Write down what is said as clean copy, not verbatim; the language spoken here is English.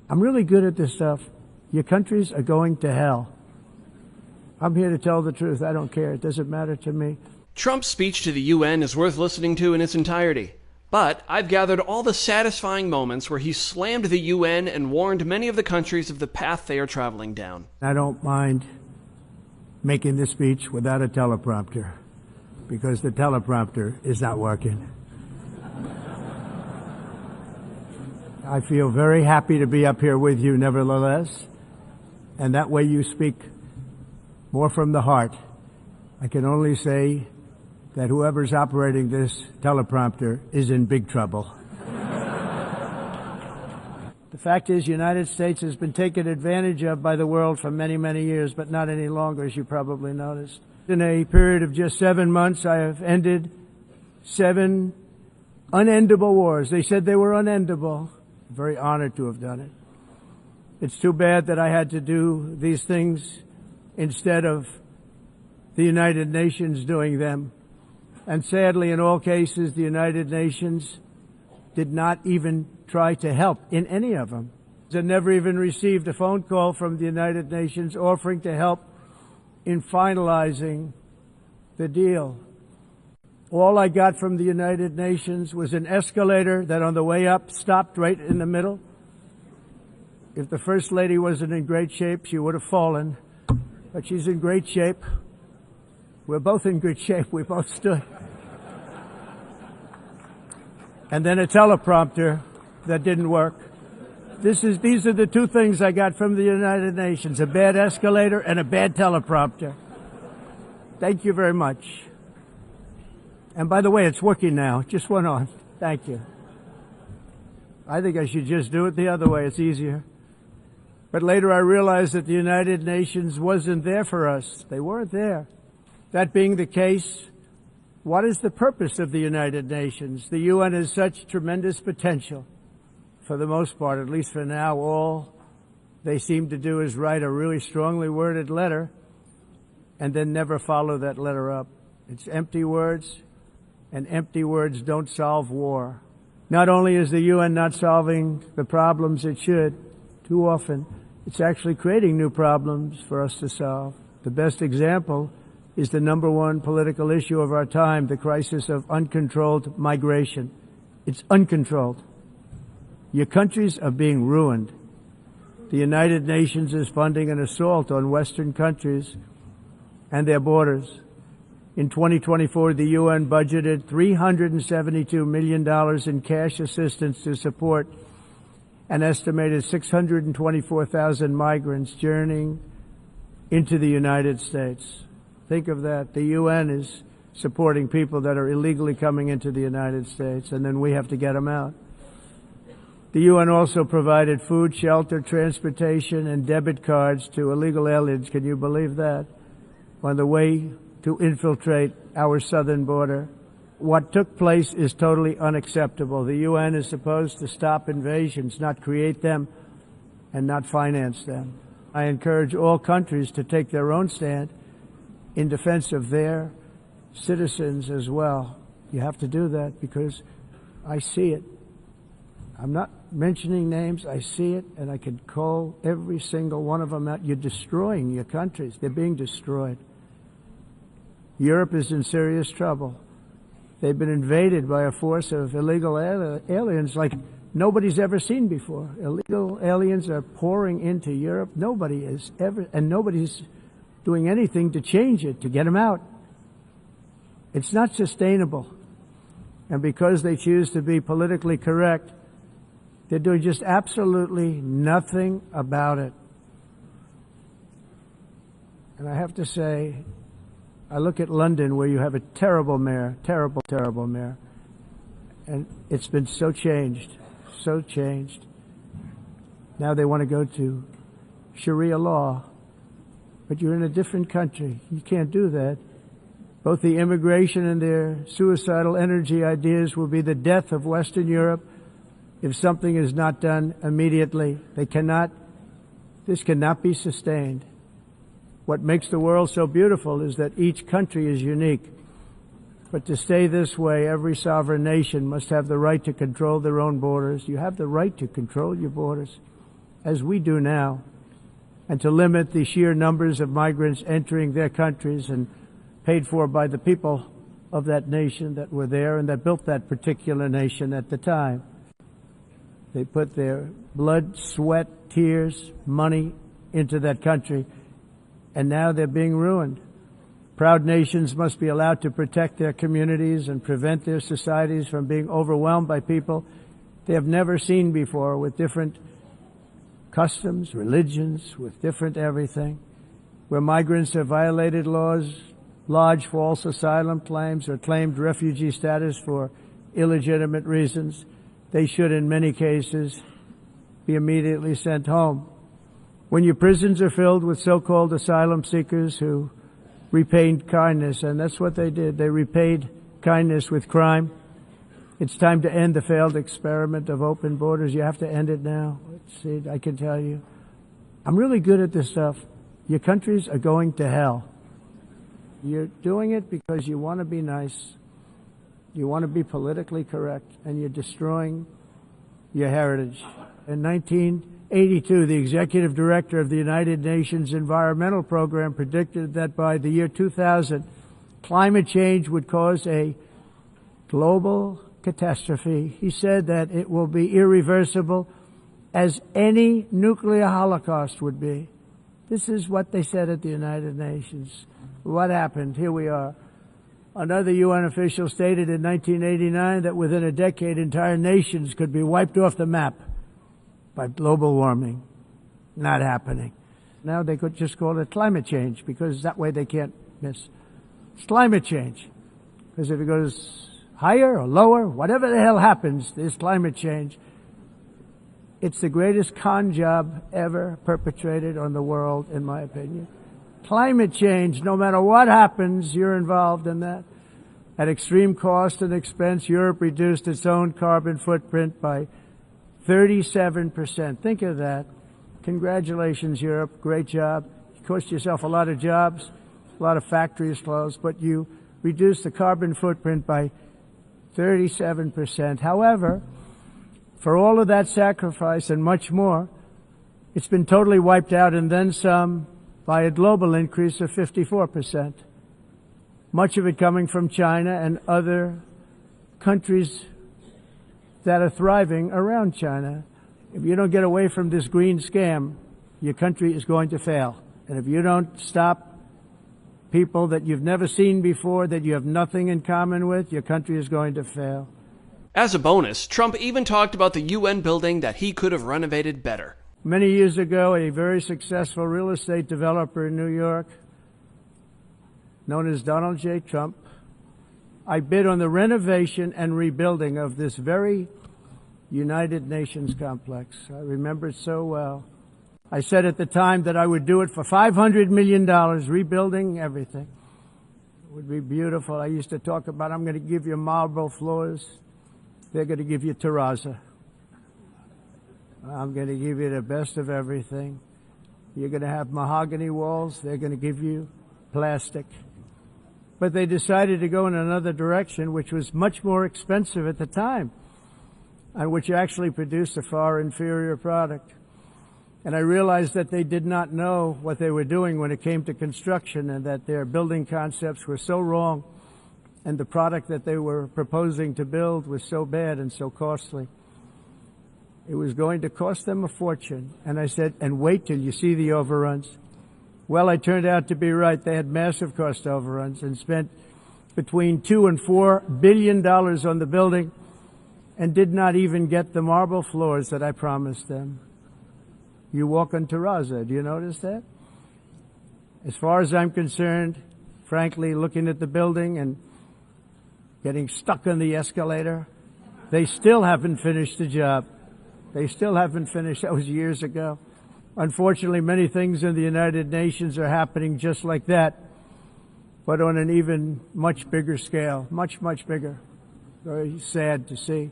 I'm really good at this stuff. Your countries are going to hell. I'm here to tell the truth. I don't care. It doesn't matter to me. Trump's speech to the UN is worth listening to in its entirety. But I've gathered all the satisfying moments where he slammed the UN and warned many of the countries of the path they are traveling down. I don't mind making this speech without a teleprompter, because the teleprompter is not working. I feel very happy to be up here with you nevertheless, and that way you speak more from the heart. I can only say that whoever's operating this teleprompter is in big trouble. The fact is, the United States has been taken advantage of by the world for many, many years, but not any longer, as you probably noticed. In a period of just 7 months, I have ended 7 unendable wars. They said they were unendable. I'm very honored to have done it. It's too bad that I had to do these things instead of the United Nations doing them. And sadly, in all cases, the United Nations did not even try to help in any of them. I never even received a phone call from the United Nations offering to help in finalizing the deal. All I got from the United Nations was an escalator that on the way up stopped right in the middle. If the First Lady wasn't in great shape, she would have fallen. But she's in great shape. We're both in good shape. We both stood. And then a teleprompter that didn't work. These are the 2 things I got from the United Nations, a bad escalator and a bad teleprompter. Thank you very much. And by the way, it's working now. It just went on. Thank you. I think I should just do it the other way. It's easier. But later I realized that the United Nations wasn't there for us. They weren't there. That being the case, what is the purpose of the United Nations? The UN has such tremendous potential. For the most part, at least for now, all they seem to do is write a really strongly worded letter and then never follow that letter up. It's empty words, and empty words don't solve war. Not only is the UN not solving the problems it should, too often, it's actually creating new problems for us to solve. The best example is the #1 political issue of our time, the crisis of uncontrolled migration. It's uncontrolled. Your countries are being ruined. The United Nations is funding an assault on Western countries and their borders. In 2024, the UN budgeted $372 million in cash assistance to support an estimated 624,000 migrants journeying into the United States. Think of that. The UN is supporting people that are illegally coming into the United States, and then we have to get them out. The UN also provided food, shelter, transportation, and debit cards to illegal aliens. Can you believe that? On the way to infiltrate our southern border. What took place is totally unacceptable. The UN is supposed to stop invasions, not create them and not finance them. I encourage all countries to take their own stand in defense of their citizens as well. You have to do that because I see it. I'm not mentioning names. I see it, and I can call every single one of them out. You're destroying your countries. They're being destroyed. Europe is in serious trouble. They've been invaded by a force of illegal aliens like nobody's ever seen before. Illegal aliens are pouring into Europe. Nobody is ever, and nobody's doing anything to change it, to get them out. It's not sustainable. And because they choose to be politically correct, they're doing just absolutely nothing about it. And I have to say, I look at London where you have a terrible mayor, terrible, terrible mayor. And it's been so changed, so changed. Now they want to go to Sharia law. But you're in a different country. You can't do that. Both the immigration and their suicidal energy ideas will be the death of Western Europe if something is not done immediately. This cannot be sustained. What makes the world so beautiful is that each country is unique. But to stay this way, every sovereign nation must have the right to control their own borders. You have the right to control your borders. as we do now, and to limit the sheer numbers of migrants entering their countries and paid for by the people of that nation that were there and that built that particular nation at the time. They put their blood, sweat, tears, money into that country, and now they're being ruined. Proud nations must be allowed to protect their communities and prevent their societies from being overwhelmed by people they have never seen before, with different customs, religions, with different everything. Where migrants have violated laws, lodged false asylum claims, or claimed refugee status for illegitimate reasons, they should, in many cases, be immediately sent home. When your prisons are filled with so-called asylum seekers who repaid kindness, and that's what they did. They repaid kindness with crime. It's time to end the failed experiment of open borders. You have to end it now. Let's see, I can tell you. I'm really good at this stuff. Your countries are going to hell. You're doing it because you want to be nice. You want to be politically correct, and you're destroying your heritage. In 1982, the executive director of the United Nations Environmental Program predicted that by the year 2000, climate change would cause a global catastrophe. He said that it will be irreversible, as any nuclear holocaust would be. This is what they said at the United Nations. What happened? Here we are. Another UN official stated in 1989 that within a decade, entire nations could be wiped off the map by global warming. Not happening. Now they could just call it climate change, because that way they can't miss. It's climate change. Because if it goes higher or lower, whatever the hell happens, there's climate change. It's the greatest con job ever perpetrated on the world, in my opinion. Climate change, no matter what happens, you're involved in that. At extreme cost and expense, Europe reduced its own carbon footprint by 37%. Think of that. Congratulations, Europe. Great job. You cost yourself a lot of jobs, a lot of factories closed, but you reduced the carbon footprint by 37%. However, for all of that sacrifice and much more, it's been totally wiped out, and then some, by a global increase of 54%. Much of it coming from China and other countries that are thriving around China. If you don't get away from this green scam, your country is going to fail. And if you don't stop people that you've never seen before, that you have nothing in common with, your country is going to fail. As a bonus, Trump even talked about the UN building that he could have renovated better. Many years ago, a very successful real estate developer in New York, known as Donald J. Trump, I bid on the renovation and rebuilding of this very United Nations complex. I remember it so well. I said at the time that I would do it for $500 million, rebuilding everything. It would be beautiful. I used to talk about, I'm going to give you marble floors. They're going to give you terrazzo. I'm going to give you the best of everything. You're going to have mahogany walls. They're going to give you plastic. But they decided to go in another direction, which was much more expensive at the time, and which actually produced a far inferior product. And I realized that they did not know what they were doing when it came to construction, and that their building concepts were so wrong, and the product that they were proposing to build was so bad and so costly. It was going to cost them a fortune. And I said, and wait till you see the overruns. Well, I turned out to be right. They had massive cost overruns and spent between $2 and $4 billion on the building, and did not even get the marble floors that I promised them. You walk on terrazzo. Do you notice that? As far as I'm concerned, frankly, looking at the building and getting stuck on the escalator, they still haven't finished the job. They still haven't finished. That was years ago. Unfortunately, many things in the United Nations are happening just like that, but on an even much bigger scale, much, much bigger. Very sad to see.